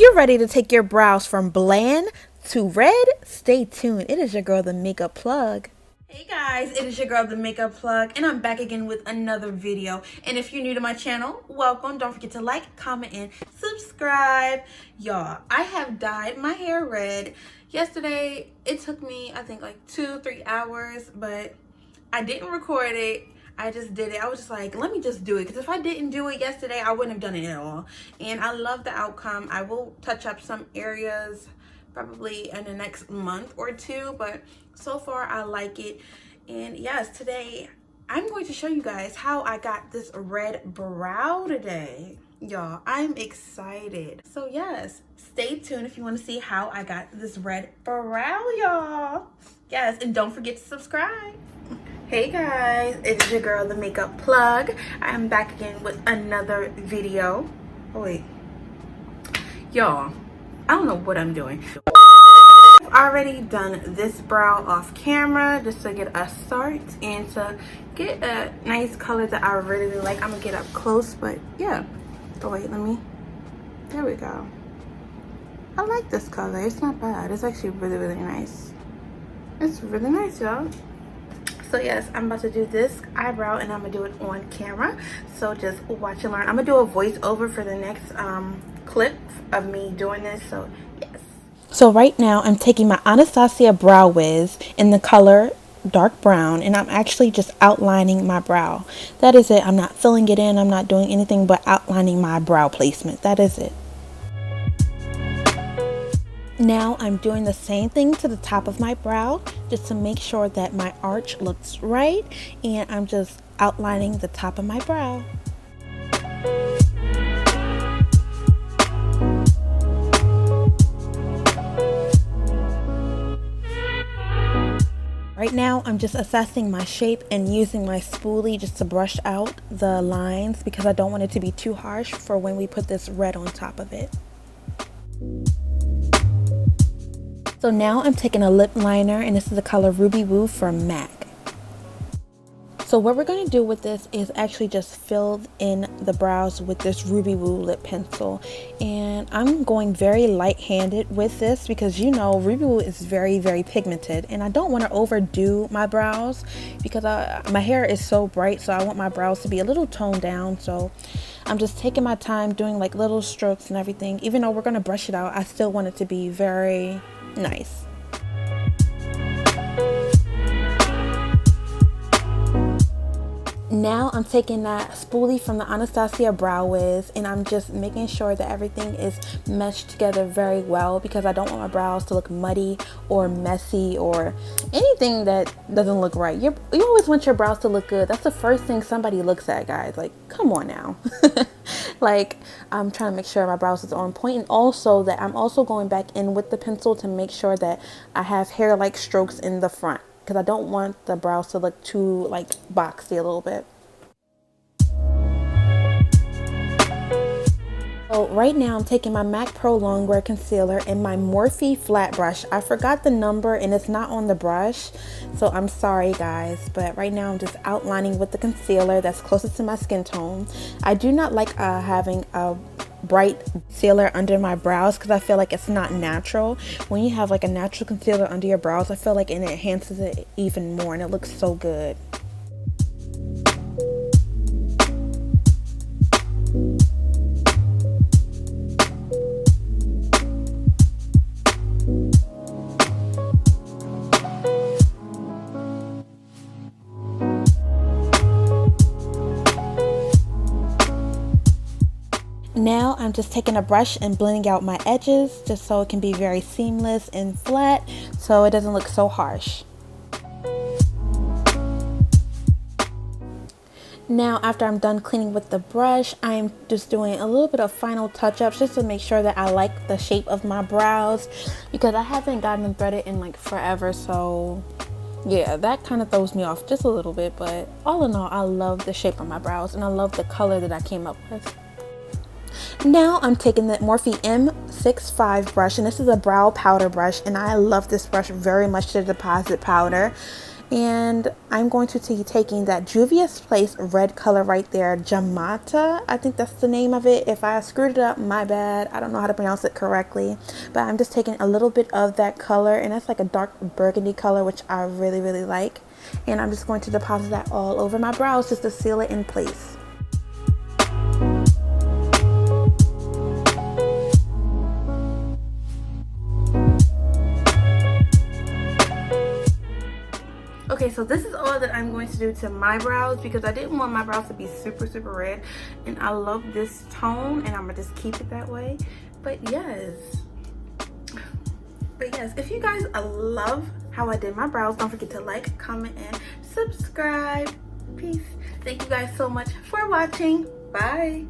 you're ready to take your brows from bland to red, stay tuned. It is your girl, the Makeup Plug. Hey guys, it is your girl, the Makeup Plug, and I'm back again with another video. And if you're new to my channel, welcome. Don't forget to like, comment, and subscribe. Y'all, I have dyed my hair red. Yesterday, it took me, I think, like 2-3 hours, but I didn't record it. I just did it. I was just like, let me just do it, because if I didn't do it yesterday, I wouldn't have done it at all. And I love the outcome. I will touch up some areas probably in the next month or two, but so far I like it. And yes, today I'm going to show you guys how I got this red brow today. Y'all, I'm excited. So yes, stay tuned if you want to see how I got this red brow, y'all. Yes, and don't forget to subscribe. Hey guys, it's your girl, the Makeup Plug. I am back again with another video. Oh wait, y'all, I don't know what I'm doing. I've already done this brow off camera just to get a start and to get a nice color that I really like. I'm gonna get up close, but yeah. Oh wait, there we go. I like this color. It's not bad. It's actually really nice. It's really nice, y'all. So yes, I'm about to do this eyebrow and I'm gonna do it on camera. So just watch and learn. I'm gonna do a voiceover for the next clip of me doing this. So yes. So right now I'm taking my Anastasia Brow Wiz in the color dark brown, and I'm actually just outlining my brow. That is it. I'm not filling it in. I'm not doing anything but outlining my brow placement. That is it. Now I'm doing the same thing to the top of my brow just to make sure that my arch looks right, and I'm just outlining the top of my brow. Right now I'm just assessing my shape and using my spoolie just to brush out the lines because I don't want it to be too harsh for when we put this red on top of it. So now I'm taking a lip liner, and this is the color Ruby Woo from MAC. So what we're going to do with this is actually just fill in the brows with this Ruby Woo lip pencil. And I'm going very light-handed with this because, you know, Ruby Woo is very pigmented, and I don't want to overdo my brows because my hair is so bright, so I want my brows to be a little toned down. So I'm just taking my time doing like little strokes and everything. Even though we're going to brush it out, I still want it to be very nice. Now I'm taking that spoolie from the Anastasia Brow Wiz, and I'm just making sure that everything is meshed together very well because I don't want my brows to look muddy or messy or anything that doesn't look right. You always want your brows to look good. That's the first thing somebody looks at, guys. Like, come on now. Like, I'm trying to make sure my brows is on point, and also that I'm also going back in with the pencil to make sure that I have hair-like strokes in the front, because I don't want the brows to look too like boxy a little bit. So right now I'm taking my MAC Pro Longwear Concealer and my Morphe flat brush. I forgot the number and it's not on the brush, so I'm sorry guys, but right now I'm just outlining with the concealer that's closest to my skin tone. I do not like having a bright concealer under my brows because I feel like it's not natural. When you have like a natural concealer under your brows, I feel like it enhances it even more and it looks so good. Now I'm just taking a brush and blending out my edges just so it can be very seamless and flat so it doesn't look so harsh. Now after I'm done cleaning with the brush, I'm just doing a little bit of final touch-ups just to make sure that I like the shape of my brows because I haven't gotten them threaded in like forever, so yeah, that kind of throws me off just a little bit, but all in all I love the shape of my brows and I love the color that I came up with. Now I'm taking the Morphe M65 brush, and this is a brow powder brush, and I love this brush very much to deposit powder. And I'm going to be taking that Juvia's Place red color right there, Jamata, I think that's the name of it. If I screwed it up, my bad. I don't know how to pronounce it correctly, but I'm just taking a little bit of that color, and it's like a dark burgundy color, which I really, really like. And I'm just going to deposit that all over my brows just to seal it in place. Okay, so this is all that I'm going to do to my brows because I didn't want my brows to be super, super red. And I love this tone, and I'm going to just keep it that way. But yes, if you guys love how I did my brows, don't forget to like, comment, and subscribe. Peace. Thank you guys so much for watching. Bye.